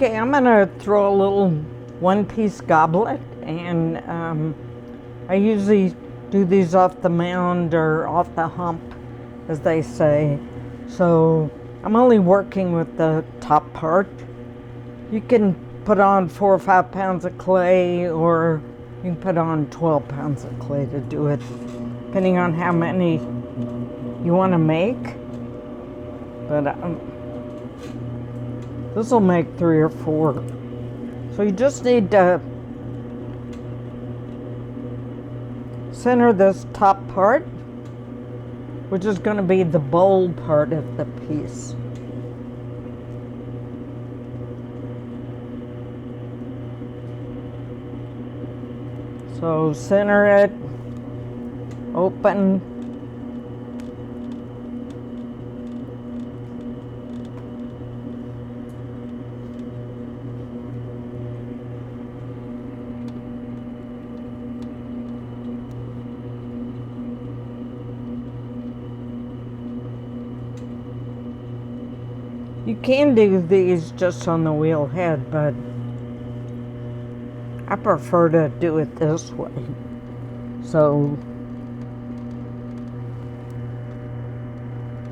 Okay, I'm gonna throw a little one-piece goblet, and I usually do these off the mound or off the hump, as they say. So I'm only working with the top part. You can put on 4 or 5 pounds of clay, or you can put on 12 pounds of clay to do it, depending on how many you want to make. But this will make 3 or 4. So you just need to center this top part, which is going to be the bold part of the piece. So center it, open. You can do these just on the wheel head, but I prefer to do it this way. So,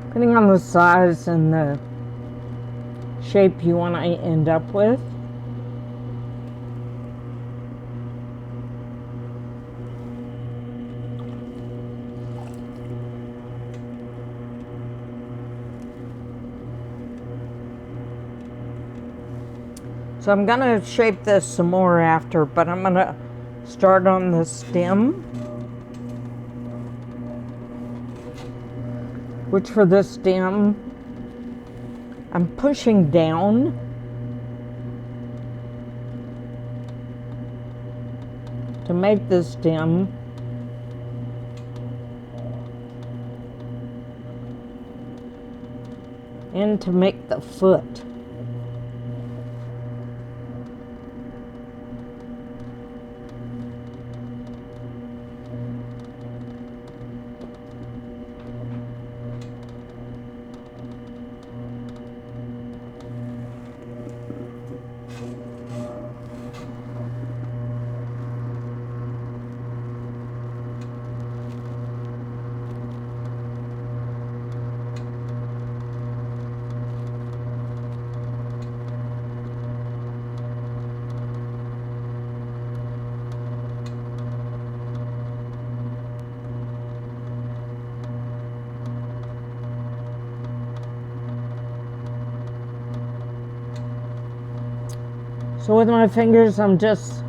depending on the size and the shape you want to end up with. So I'm going to shape this some more after, but I'm going to start on the stem, which for the stem, I'm pushing down to make the stem, and to make the foot. So with my fingers, I'm just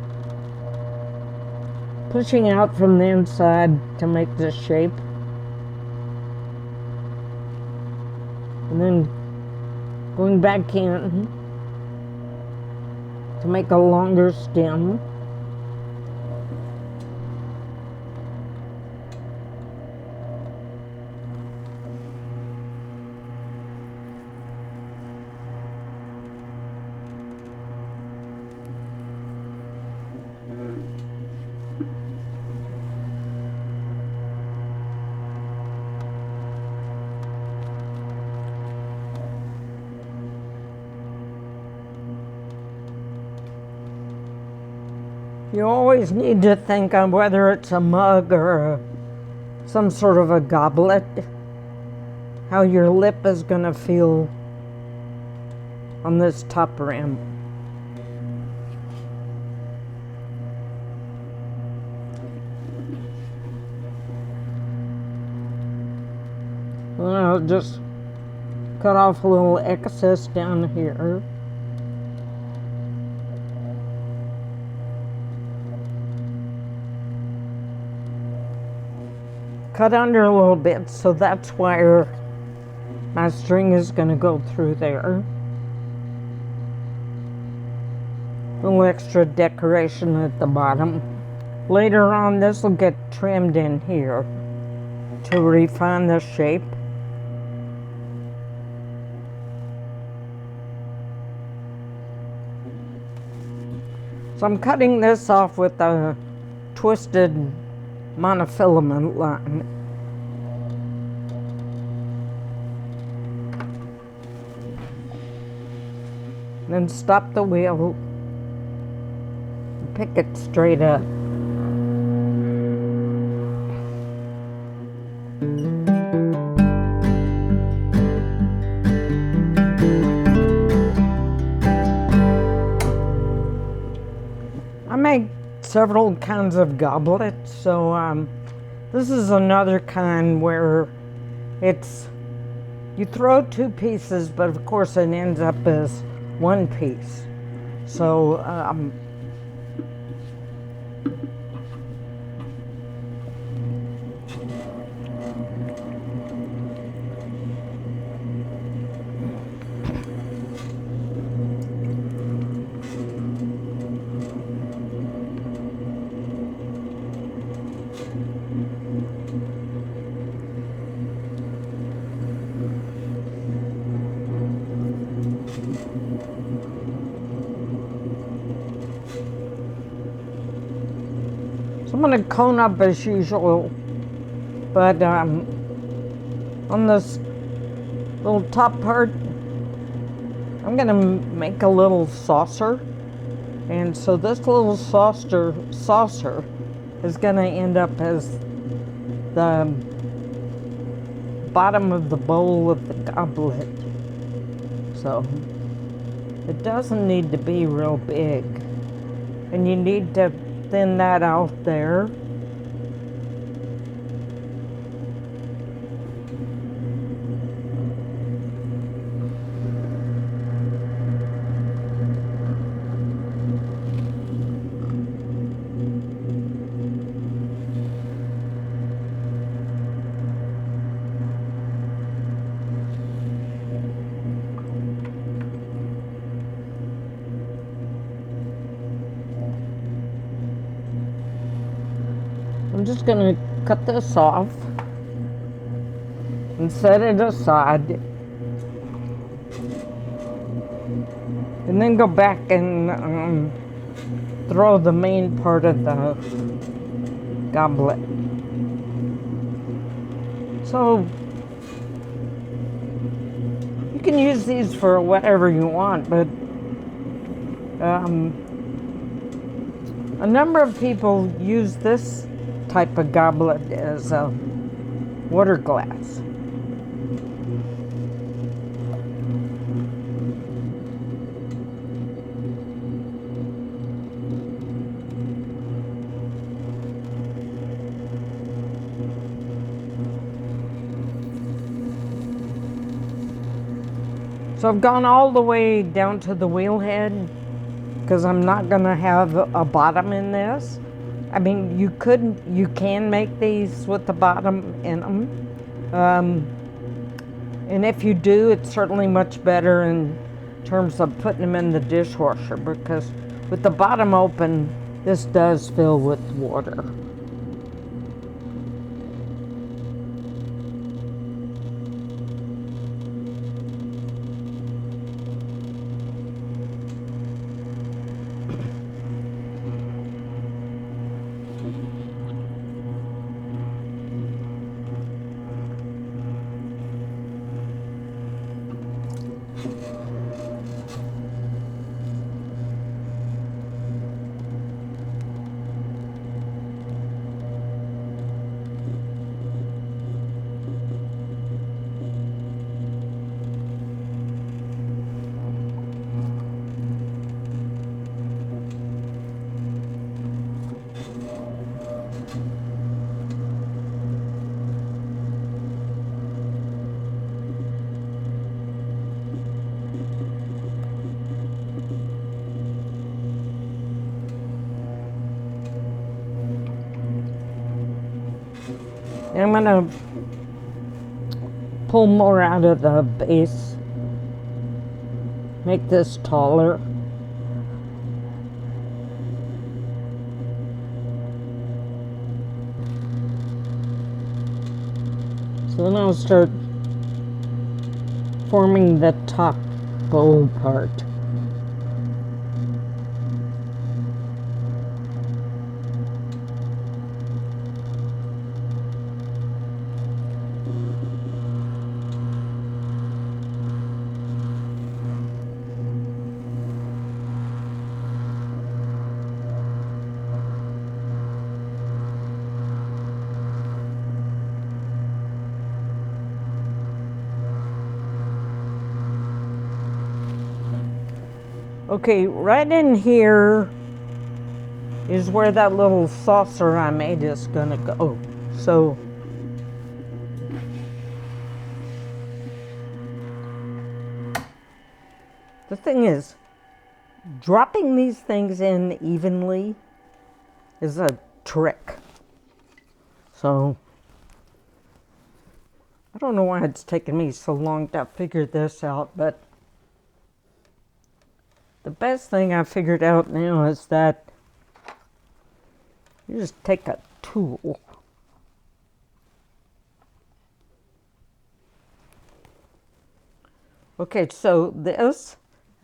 pushing out from the inside to make this shape. And then going back in to make a longer stem. You always need to think on whether it's a mug or some sort of a goblet, how your lip is going to feel on this top rim. I'll just cut off a little excess down here. Cut under a little bit, so that's where my string is going to go through there. A little extra decoration at the bottom. Later on, this will get trimmed in here to refine the shape. So I'm cutting this off with a twisted monofilament line. then stop the wheel, pick it straight up. I make several kinds of goblets, so this is another kind where you throw two pieces, but of course it ends up as one piece. So I'm going to cone up as usual, but on this little top part, I'm going to make a little saucer. And so this little saucer is going to end up as the bottom of the bowl of the goblet. So it doesn't need to be real big. And you need to thin that out there. I'm just going to cut this off and set it aside, and then go back and throw the main part of the goblet. So you can use these for whatever you want, but a number of people use this type of goblet as a water glass. So I've gone all the way down to the wheel head because I'm not going to have a bottom in this. I mean, you can make these with the bottom in them. And if you do, it's certainly much better in terms of putting them in the dishwasher, because with the bottom open, this does fill with water. And I'm going to pull more out of the base, make this taller. So then I'll start forming the top bowl part. Okay, right in here is where that little saucer I made is gonna go. So the thing is, dropping these things in evenly is a trick. So I don't know why it's taken me so long to figure this out, but the best thing I figured out now is that you just take a tool. Okay, so this,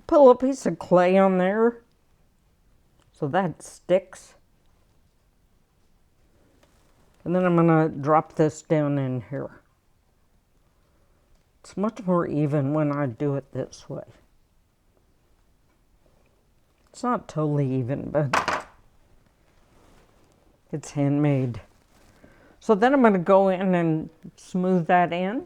put a little piece of clay on there so that sticks. And then I'm gonna drop this down in here. It's much more even when I do it this way. It's not totally even, but it's handmade. So then I'm gonna go in and smooth that in.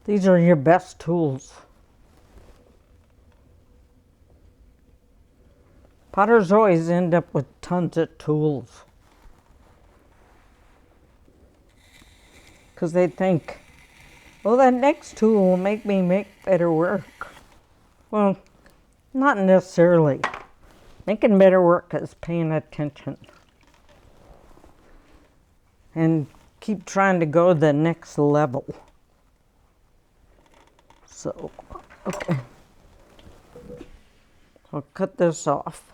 These are your best tools. Potters always end up with tons of tools because they think, well, that next tool will make me make better work. Well, not necessarily. Making better work is paying attention and keep trying to go to the next level. So, okay. I'll cut this off.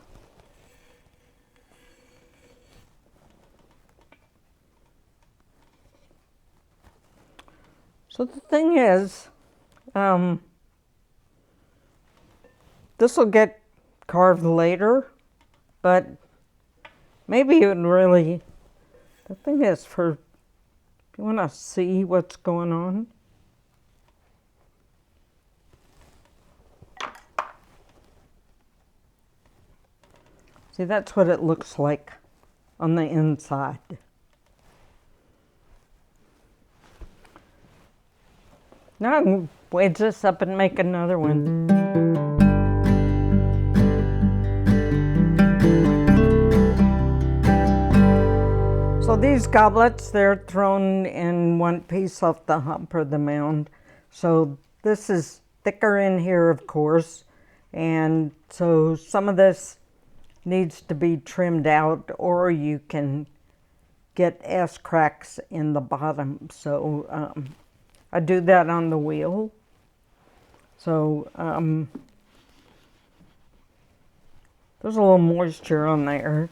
So the thing is, this will get carved later, but maybe it would really, the thing is, for, if you want to see what's going on, see, that's what it looks like on the inside. Now I can wedge this up and make another one. So these goblets, they're thrown in one piece off the hump or the mound. So this is thicker in here, of course, and so some of this needs to be trimmed out, or you can get S cracks in the bottom. So I do that on the wheel. So there's a little moisture on there.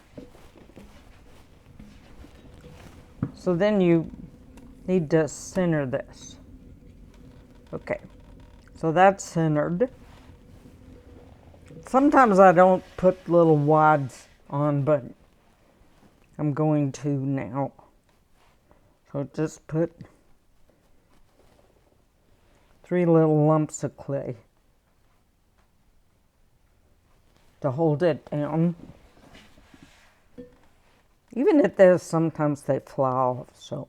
So then you need to center this. Okay, so that's centered. Sometimes I don't put little wads on, but I'm going to now. So just put 3 little lumps of clay to hold it down. Even at this, sometimes they fly off, so.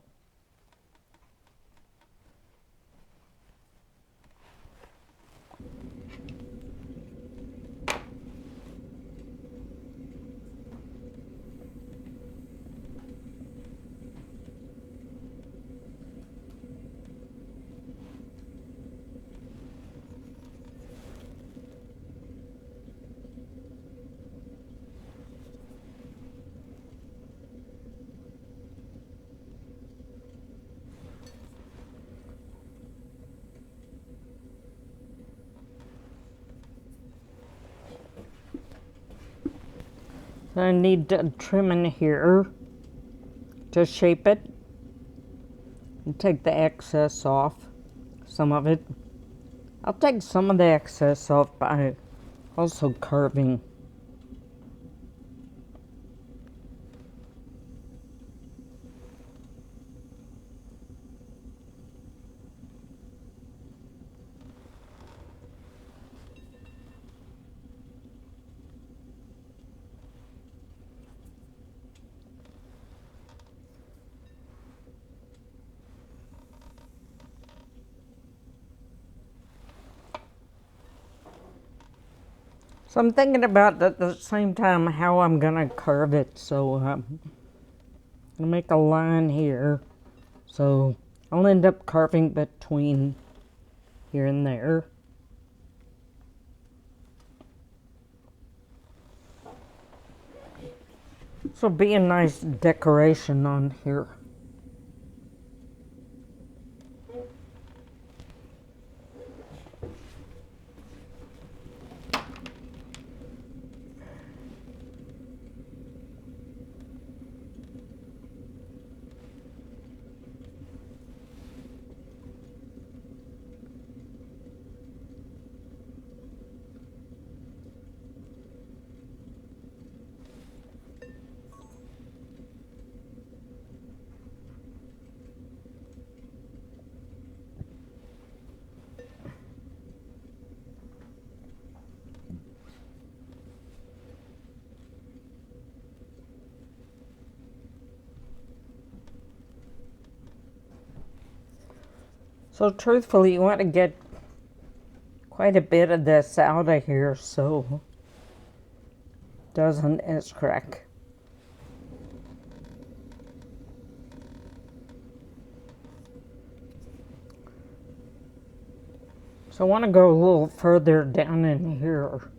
So I need to trim in here to shape it and take the excess off, some of it. I'll take some of the excess off by also carving. So I'm thinking about at the same time how I'm gonna carve it. So I'm gonna make a line here. So I'll end up carving between here and there. This will be a nice decoration on here. So truthfully, you want to get quite a bit of this out of here so it doesn't S-crack. So I want to go a little further down in here.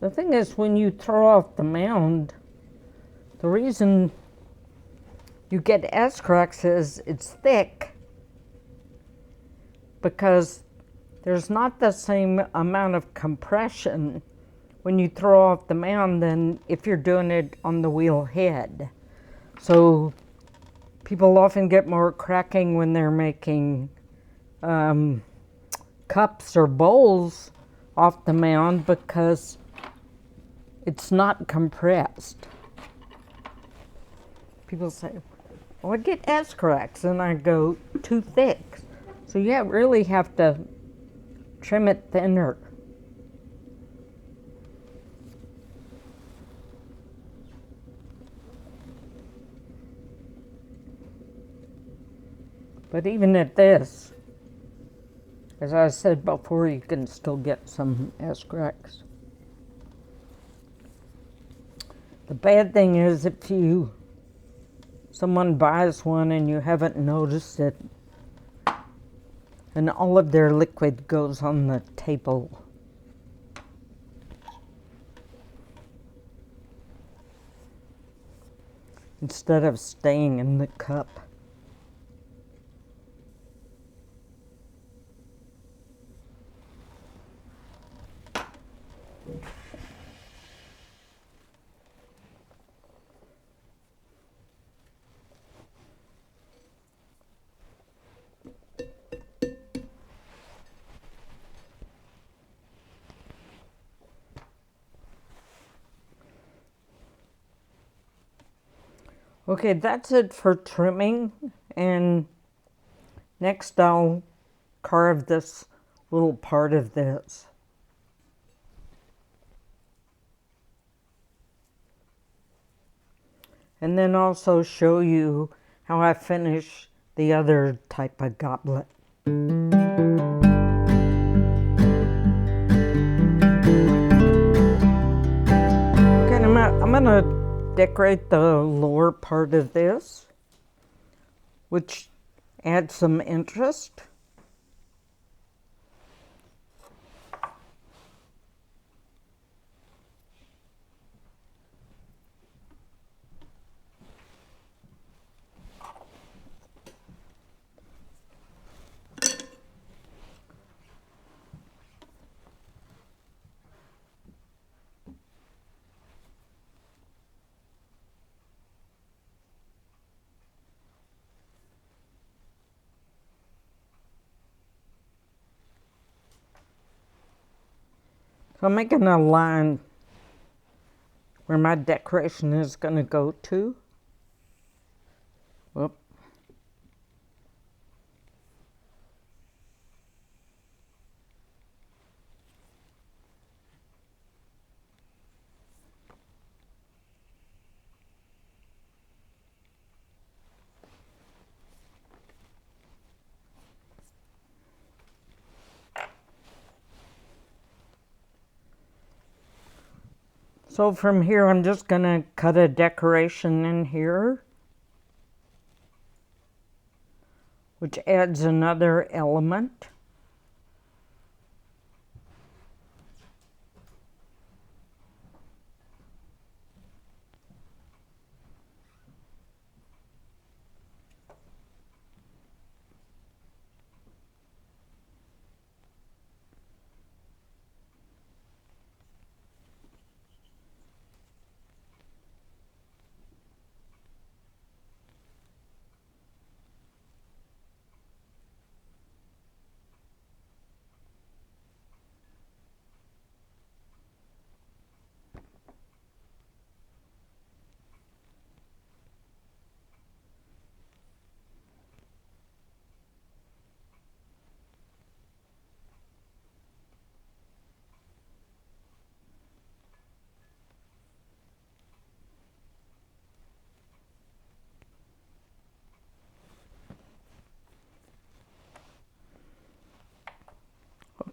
The thing is, when you throw off the mound, the reason you get S-cracks is it's thick because there's not the same amount of compression when you throw off the mound than if you're doing it on the wheel head. So people often get more cracking when they're making cups or bowls off the mound because it's not compressed. People say, well, I get S cracks, and I go, too thick. So you really have to trim it thinner. But even at this, as I said before, you can still get some S cracks. The bad thing is if someone buys one and you haven't noticed it, and all of their liquid goes on the table. Instead of staying in the cup. Okay, that's it for trimming, and next I'll carve this little part of this. And then also show you how I finish the other type of goblet. Okay, I'm gonna decorate the lower part of this, which adds some interest. So I'm making a line where my decoration is going to go to. Whoop. So from here, I'm just going to cut a decoration in here, which adds another element.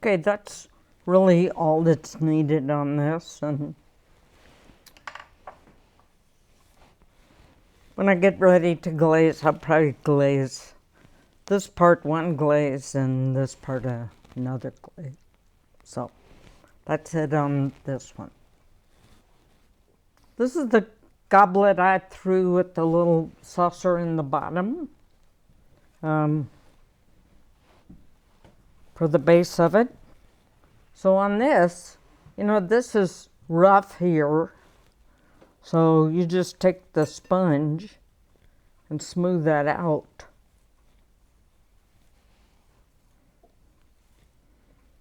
Okay, that's really all that's needed on this. And when I get ready to glaze, I'll probably glaze this part one glaze and this part another glaze. So that's it on this one. This is the goblet I threw with the little saucer in the bottom for the base of it. So on this, this is rough here. So you just take the sponge and smooth that out.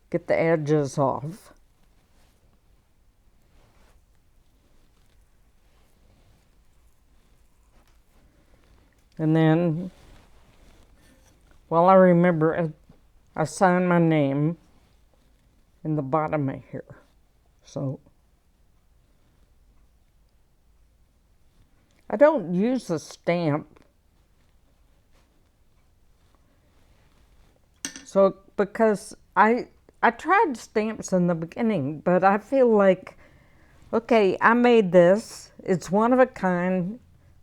Get the edges off. And then, well, I remember it, I signed my name in the bottom of here. So I don't use a stamp. So because I tried stamps in the beginning, but I feel like, okay, I made this. It's one of a kind.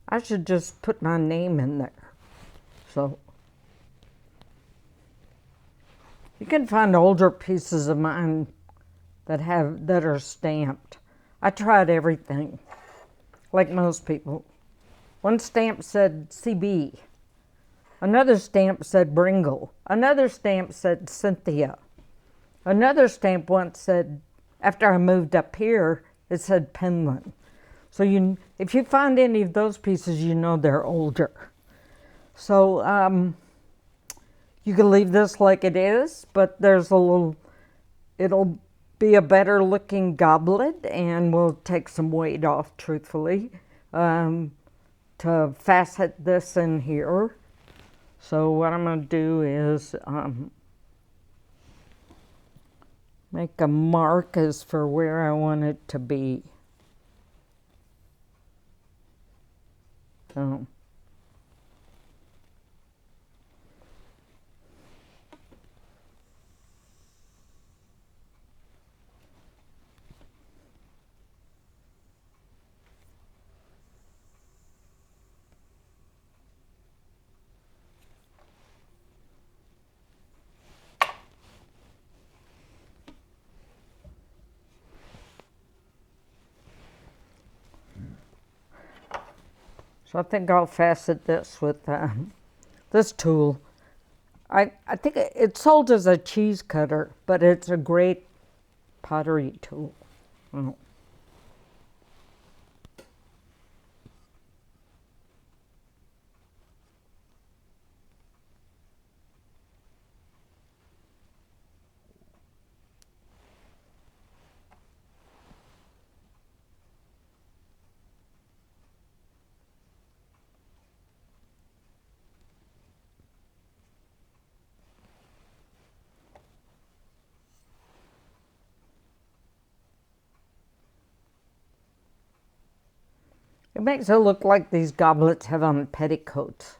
I should just put my name in there. So you can find older pieces of mine that are stamped. I tried everything, like most people. One stamp said CB. Another stamp said Bringle. Another stamp said Cynthia. Another stamp once said, after I moved up here, it said Penland. So if you find any of those pieces, you know they're older. So you can leave this like it is, but there's it'll be a better looking goblet and will take some weight off, truthfully, to fasten this in here. So what I'm going to do is make a mark as for where I want it to be. So I think I'll fasten this with this tool. I think it's sold as a cheese cutter, but it's a great pottery tool. Oh. It makes it look like these goblets have on petticoats.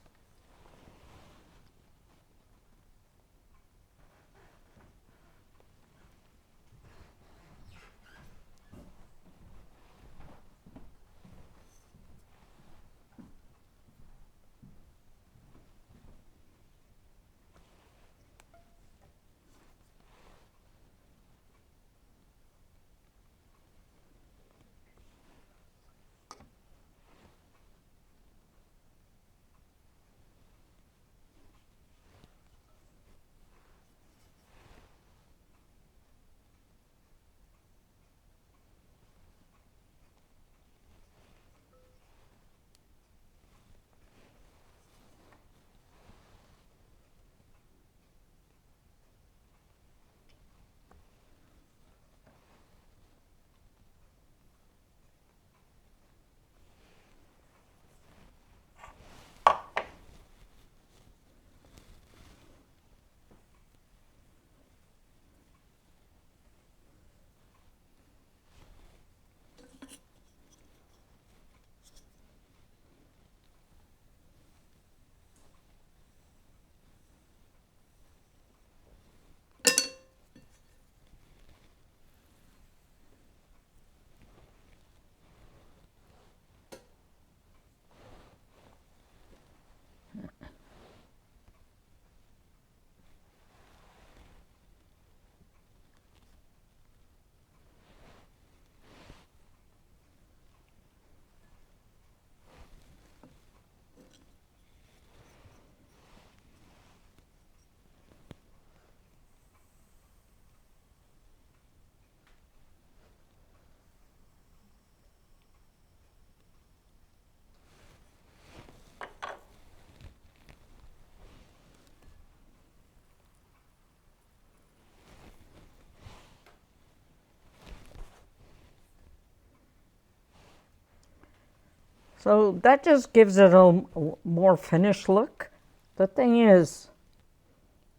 So that just gives it a more finished look. The thing is,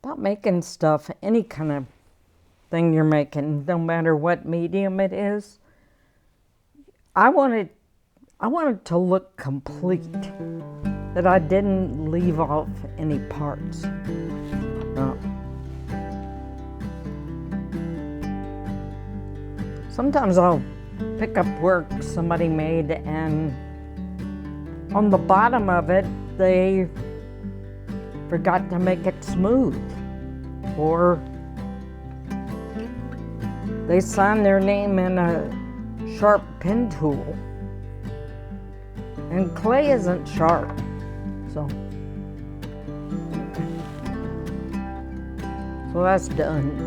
about making stuff, any kind of thing you're making, no matter what medium it is, I want it to look complete, that I didn't leave off any parts. Sometimes I'll pick up work somebody made, and on the bottom of it, they forgot to make it smooth, or they signed their name in a sharp pen tool, and clay isn't sharp, so that's done.